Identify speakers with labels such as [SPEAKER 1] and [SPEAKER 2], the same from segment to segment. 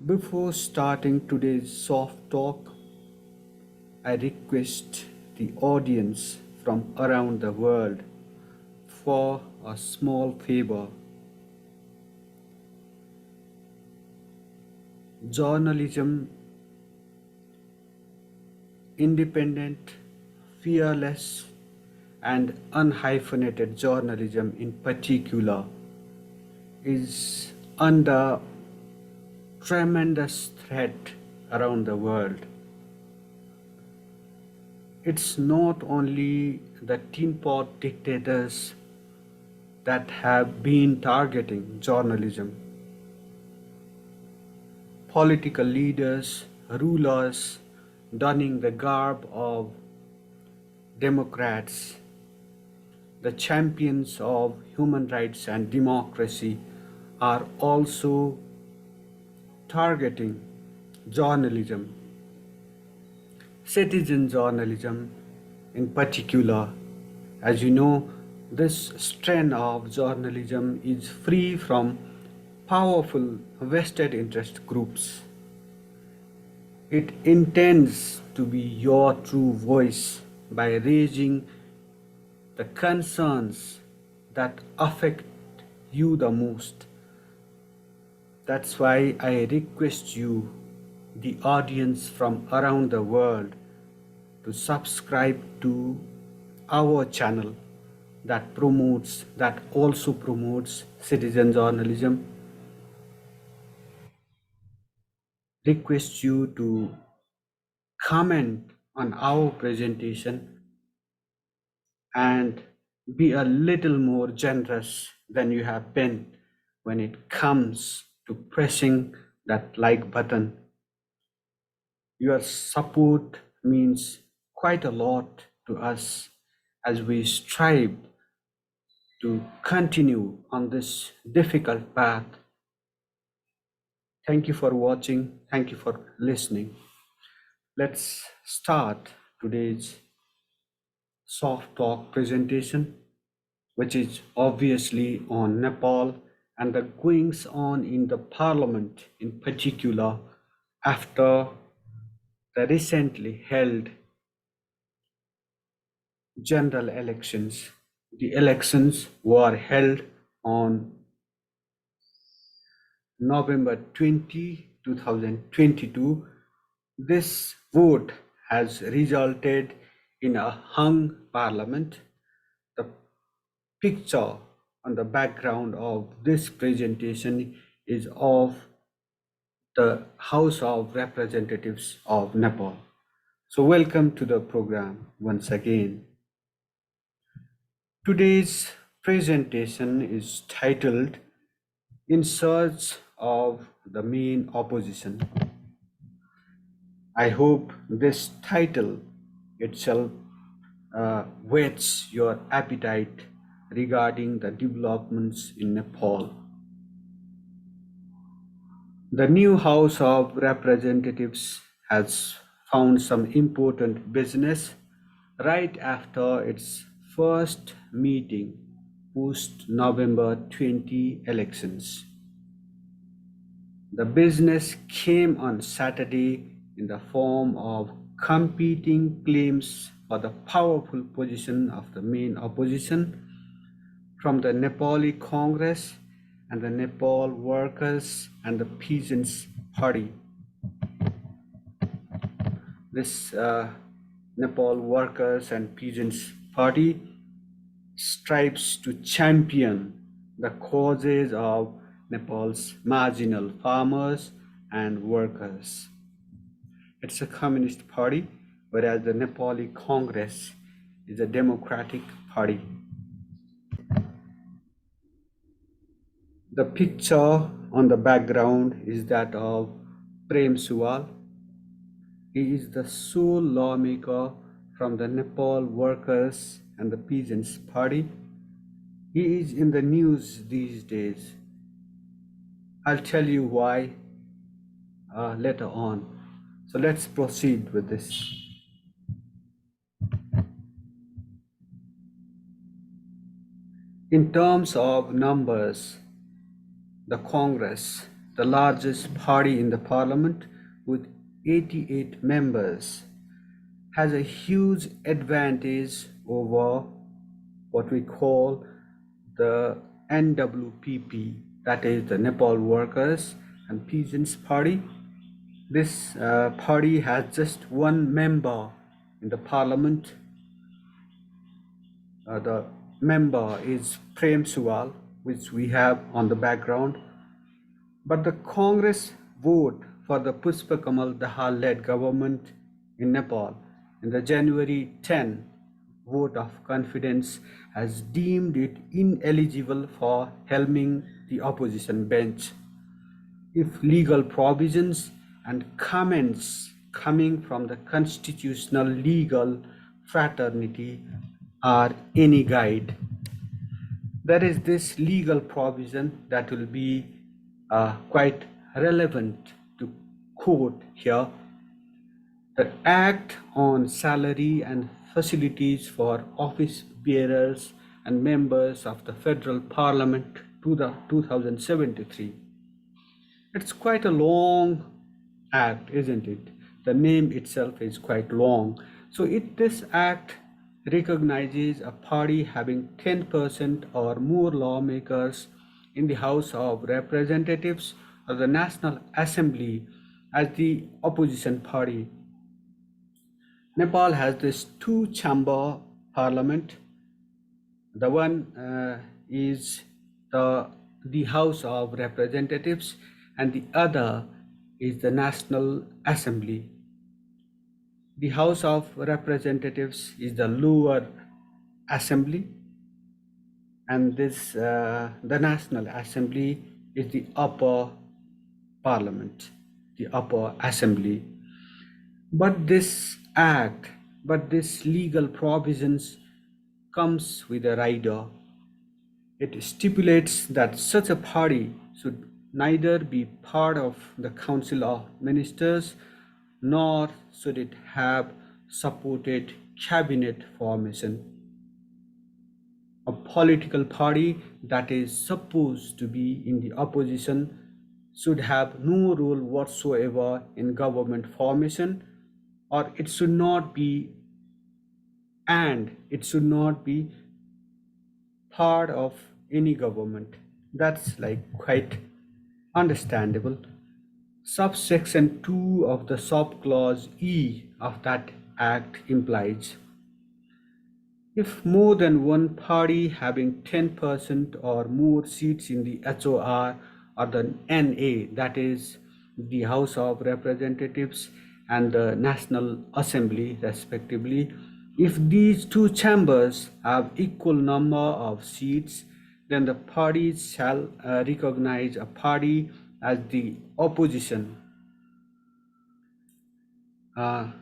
[SPEAKER 1] Before starting today's soft talk, I request the audience from around the world for a small favor. Journalism, independent, fearless, and unhyphenated journalism in particular, is under tremendous threat around the world. It's not only the tin pot dictators that have been targeting journalism. Political leaders, rulers donning the garb of Democrats, the champions of human rights and democracy are also targeting journalism, citizen journalism in particular. As you know, this strand of journalism is free from powerful vested interest groups. It intends to be your true voice by raising the concerns that affect you the most. That's why I request you, the audience from around the world, to subscribe to our channel that also promotes citizen journalism. Request you to comment on our presentation and be a little more generous than you have been when it comes to pressing that like button. Your support means quite a lot to us as we strive to continue on this difficult path. Thank you for watching. Thank you for listening. Let's start today's soft talk presentation, which is obviously on Nepal and the goings on in the parliament in particular after the recently held general elections. The elections were held on November 20, 2022. This vote has resulted in a hung parliament. The picture on the background of this presentation is of the House of Representatives of Nepal. So welcome to the program once again. Today's presentation is titled In Search of the Main Opposition. I hope this title itself whets your appetite regarding the developments in Nepal. The new House of Representatives has found some important business right after its first meeting post November 20 elections. The business came on Saturday in the form of competing claims for the powerful position of the main opposition from the Nepali Congress and the Nepal Workers and the Peasants Party. This Nepal Workers and Peasants Party strives to champion the causes of Nepal's marginal farmers and workers. It's a communist party, whereas the Nepali Congress is a democratic party. The picture on the background is that of Prem Suwal. He is the sole lawmaker from the Nepal Workers and the Peasants Party. He is in the news these days. I'll tell you why later on. So let's proceed with this. In terms of numbers, the Congress the largest party in the parliament with 88 members, has a huge advantage over what we call the NWPP, that is the Nepal Workers and Peasants Party. This party has just one member in the parliament. The member is Prem Suwal, which we have on the background. But the Congress vote for the Pushpa Kamal Dahal led government in Nepal in the January 10 vote of confidence has deemed it ineligible for helming the opposition bench if legal provisions and comments coming from the constitutional legal fraternity are any guide. There is this legal provision that will be quite relevant to quote here. The Act on Salary and Facilities for Office Bearers and Members of the Federal Parliament to the 2073. It's quite a long act, isn't it? The name itself is quite long. So this act recognizes a party having 10% or more lawmakers in the House of Representatives or the National Assembly as the opposition party. Nepal has this two-chamber parliament. The one is the House of Representatives and the other is the National Assembly. The House of Representatives is the lower assembly, and the National Assembly is the upper parliament, the upper assembly. But this legal provisions comes with a rider. It stipulates that such a party should neither be part of the Council of Ministers nor should it have supported cabinet formation. A political party that is supposed to be in the opposition should have no role whatsoever in government formation, or it should not be part of any government. That's like quite understandable. Subsection 2 of the subclause E of that act implies if more than one party having 10% or more seats in the HOR or the NA, that is the House of Representatives and the National Assembly respectively, if these two chambers have equal number of seats, then the parties shall recognize a party as the opposition in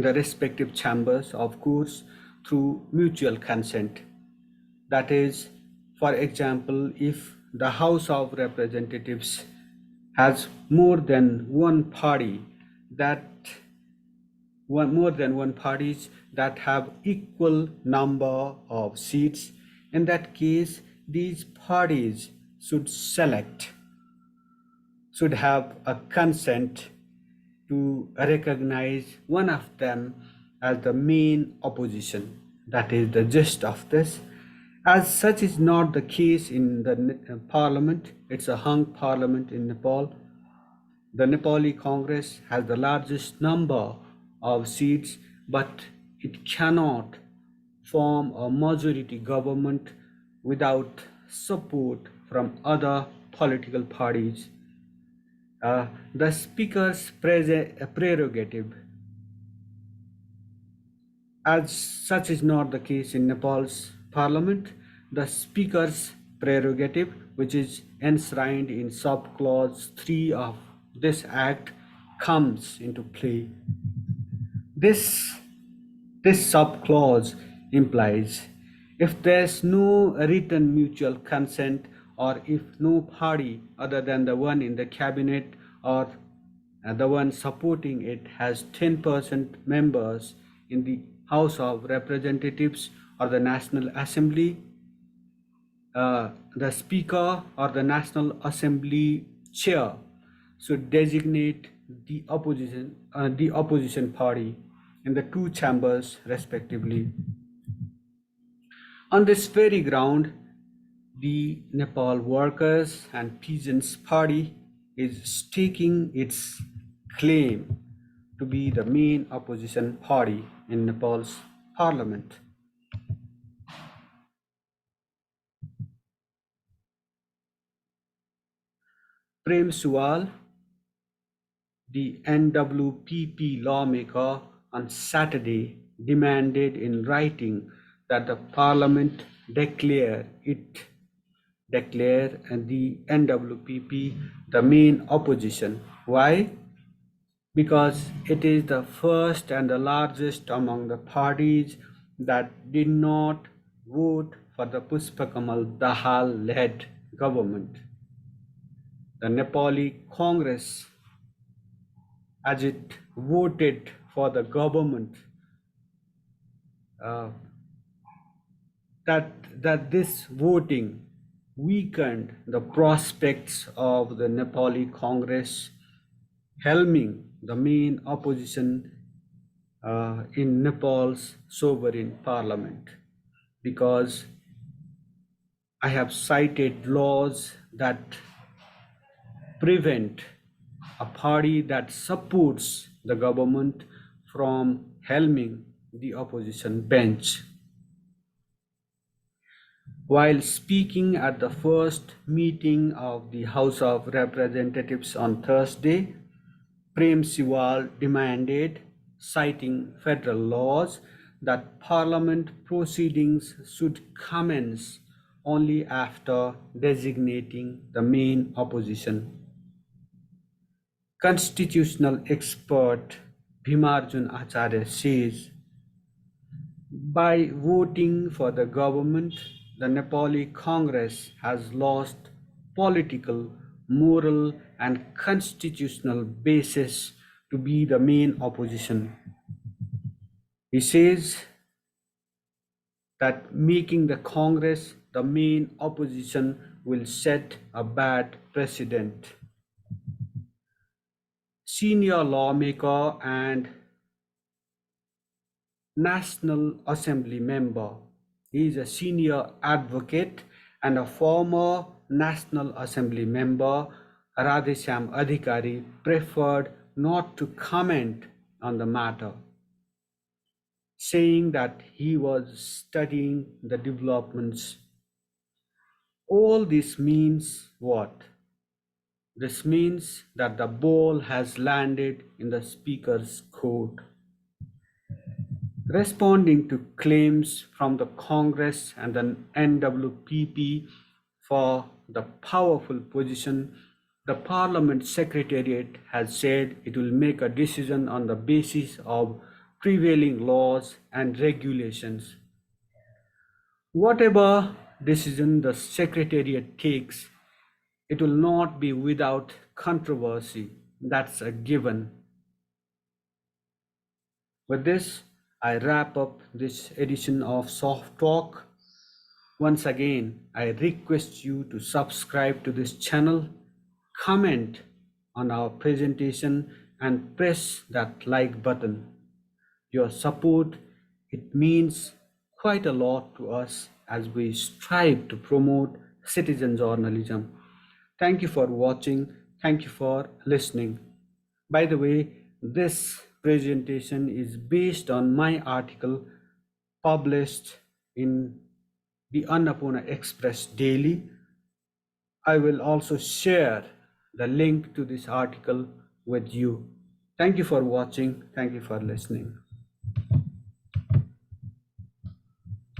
[SPEAKER 1] the respective chambers, of course, through mutual consent. That is, for example, if the House of Representatives has more than one parties that have equal number of seats, in that case, these parties should have a consent to recognize one of them as the main opposition. That is the gist of this. As such is not the case in the parliament. It's a hung parliament in Nepal. The Nepali Congress has the largest number of seats, but it cannot form a majority government without support from other political parties. The Speaker's prerogative, as such is not the case in Nepal's parliament, the Speaker's prerogative, which is enshrined in subclause 3 of this act, comes into play. This subclause implies if there's no written mutual consent, or if no party other than the one in the cabinet or the one supporting it has 10% members in the House of Representatives or the National Assembly, the Speaker or the National Assembly chair should designate the opposition party in the two chambers respectively. On this very ground, the Nepal Workers and Peasants Party is staking its claim to be the main opposition party in Nepal's parliament. Prem Suwal, the NWPP lawmaker, on Saturday demanded in writing that the parliament declare and the NWPP the main opposition. Why? Because it is the first and the largest among the parties that did not vote for the Pushpakamal Dahal led government. The Nepali Congress, as it voted for the government, uh, that this voting weakened the prospects of the Nepali Congress helming the main opposition in Nepal's sovereign parliament, because I have cited laws that prevent a party that supports the government from helming the opposition bench. While speaking at the first meeting of the House of Representatives on Thursday, Prem Siwal demanded, citing federal laws, that parliament proceedings should commence only after designating the main opposition. Constitutional expert Bhimarjun Acharya says, by voting for the government, the Nepali Congress has lost political, moral, and constitutional basis to be the main opposition. He says that making the Congress the main opposition will set a bad precedent. Senior lawmaker and National Assembly member. He is a senior advocate and a former National Assembly member. Radheshyam Adhikari preferred not to comment on the matter, saying that he was studying the developments. All this means what? This means that the ball has landed in the Speaker's court. Responding to claims from the Congress and the NWPP for the powerful position, the Parliament Secretariat has said it will make a decision on the basis of prevailing laws and regulations. Whatever decision the Secretariat takes, it will not be without controversy. That's a given. With this, I wrap up this edition of Soft Talk. Once again, I request you to subscribe to this channel, comment on our presentation, and press that like button. Your support, it means quite a lot to us as we strive to promote citizen journalism. Thank you for watching. Thank you for listening. By the way, this presentation is based on my article published in the Annapurna Express Daily. I will also share the link to this article with you. Thank you for watching. Thank you for listening.